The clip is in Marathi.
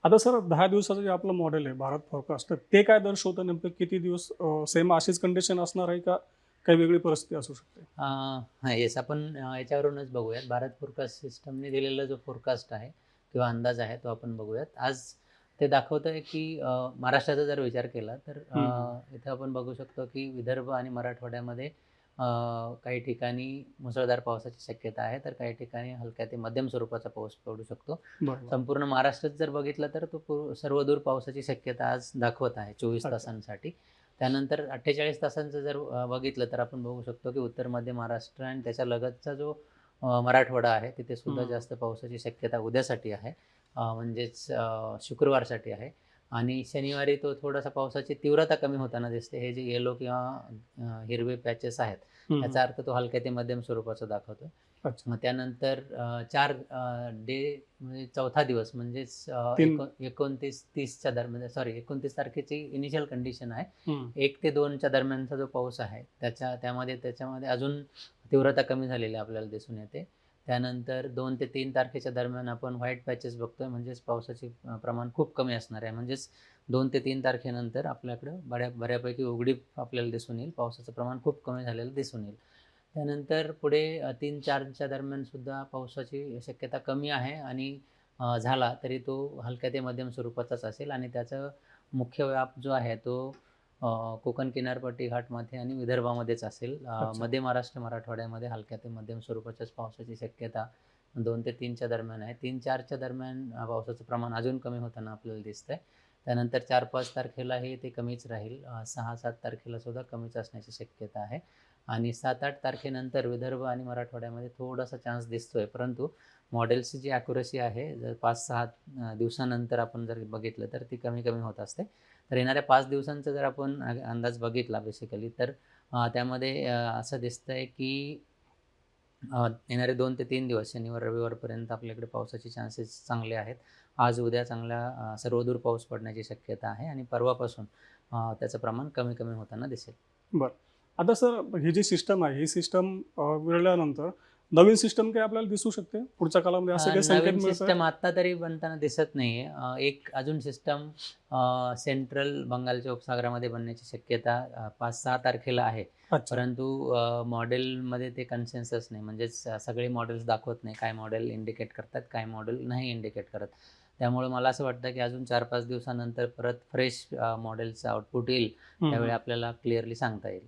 आता सर 10 दिवसाचं जे आपलं मॉडेल आहे भारत फोरकास्ट, तर ते काय दर्शवतं नेमकं किती दिवस सेम अशीच कंडिशन असणार आहे का काही वेगळी परिस्थिती असू शकते? हां, येस आपण याच्यावरूनच बघूयात. भारत फोरकास्ट सिस्टमने दिलेला जो फोरकास्ट आहे किंवा अंदाज आहे तो आपण बघूयात. आज ते दाखवतंय की महाराष्ट्राचा जर विचार केला तर हं, हं. इथं आपण बघू शकतो की विदर्भ आणि मराठवाड्यामध्ये काही ठिकाणी मुसळधार पावसाची शक्यता आहे, तर काही ठिकाणी हलक्या ते मध्यम स्वरूपाचा पाऊस पडू शकतो. बरोबर. संपूर्ण महाराष्ट्रात जर बघितलं तर तो सर्वदूर पावसाची शक्यता आज दाखवत आहे 24 अच्छा. तासांसाठी. त्यानंतर 48 तासांचं जर बघितलं तर आपण बघू शकतो की उत्तर मध्य महाराष्ट्र आणि त्याच्या लगतचा जो मराठवाडा आहे तिथे सुद्धा हं. जास्त पावसाची शक्यता उद्यासाठी आहे. म्हणजेच शुक्रवारसाठी आहे आणि शनिवारी तो थोडासा पावसाची तीव्रता कमी होताना दिसते. हे जे येलो किंवा हिरवे पॅचेस आहेत, हं, हं. याचा अर्थ तो हलक्या ते मध्यम स्वरूपाचा दाखवतो. अच्छा. मग त्यानंतर 4 डे म्हणजे चौथा दिवस म्हणजेच 3. 29-30च्या दरम्यान, सॉरी 29 तारखेची इनिशियल कंडिशन आहे. हं. 1 ते 2च्या दरम्यानचा जो पाऊस आहे त्याच्यामध्ये अजून तीव्रता कमी झालेली आपल्याला दिसून येते. त्यानंतर 2 ते 3 तारखेच्या दरम्यान आपण व्हाईट पॅचेस बघतोय, म्हणजेच पावसाचे प्रमाण खूप कमी असणार आहे. म्हणजेच 2 ते 3 तारखेनंतर आपल्याकडं बऱ्यापैकी उघडीप आपल्याला दिसून येईल. पावसाचं प्रमाण खूप कमी झालेलं दिसून येईल. त्यानंतर पुढे 3-4च्या दरम्यान सुद्धा पावसाची शक्यता कमी आहे आणि झाला तरी तो हलक्या ते मध्यम स्वरूपाचाच असेल आणि त्याचा मुख्य व्याप जो आहे तो कोकण किनारपट्टी घाटमध्ये आणि विदर्भामध्येच असेल. अच्छा. मध्य महाराष्ट्र, मराठवाड्यामध्ये हलक्या ते मध्यम स्वरूपाच्याच पावसाची शक्यता 2 ते 3च्या दरम्यान आहे. 3-4च्या दरम्यान पावसाचं प्रमाण अजून कमी होताना आपल्याला दिसतंय. त्यानंतर 4-5 तारखेलाही ते कमीच राहील. 6-7 तारखेला सुद्धा कमीच असण्याची शक्यता आहे आणि 7-8 तारखेनंतर विदर्भ आणि मराठवाड्यामध्ये थोडासा चान्स दिसतोय. परंतु मॉडेल्सची जी ॲक्युरसी आहे, जर 5-6 दिवसानंतर आपण जर बघितलं तर ती कमी-कमी होत असते. तर येणाऱ्या 5 दिवसांचा जर आपण अंदाज बघितला बेसिकली तर त्यामध्ये असं दिसतंय की येणारे 2 ते 3 दिवस शनिवार, रविवारपर्यंत आपल्याकडे पावसाचे चान्सेस चांगले आहेत. आज, उद्या चांगला सर्वदूर पाऊस पडण्याची शक्यता आहे आणि परवापासून त्याचं प्रमाण कमी-कमी होताना दिसेल. बरं. आता सर ही जी सिस्टम आहे, ही सिस्टम मिळाल्यानंतर नवीन सिस्टम काही आपल्याला दिसू शकते पुढच्या काळामध्ये असं काही संकेत नवीन मिळत आहेत? सिस्टम आत्ता तरी बनताना दिसत नाहीये. एक अजून सिस्टम सेंट्रल बंगालच्या उपसागरामध्ये बनण्याची शक्यता 5-6 तारखेला आहे. अच्छा. परंतु मॉडेलमध्ये ते कन्सेन्सस नाही. म्हणजेच सगळे मॉडेल्स दाखवत नाही. काय मॉडेल इंडिकेट करतात, काय मॉडेल नाही इंडिकेट करत. त्यामुळे मला असं वाटतं की अजून 4-5 दिवसानंतर परत फ्रेश मॉडेलचं आउटपुट येईल. हं, त्यावेळी हं. आपल्याला क्लिअरली सांगता येईल.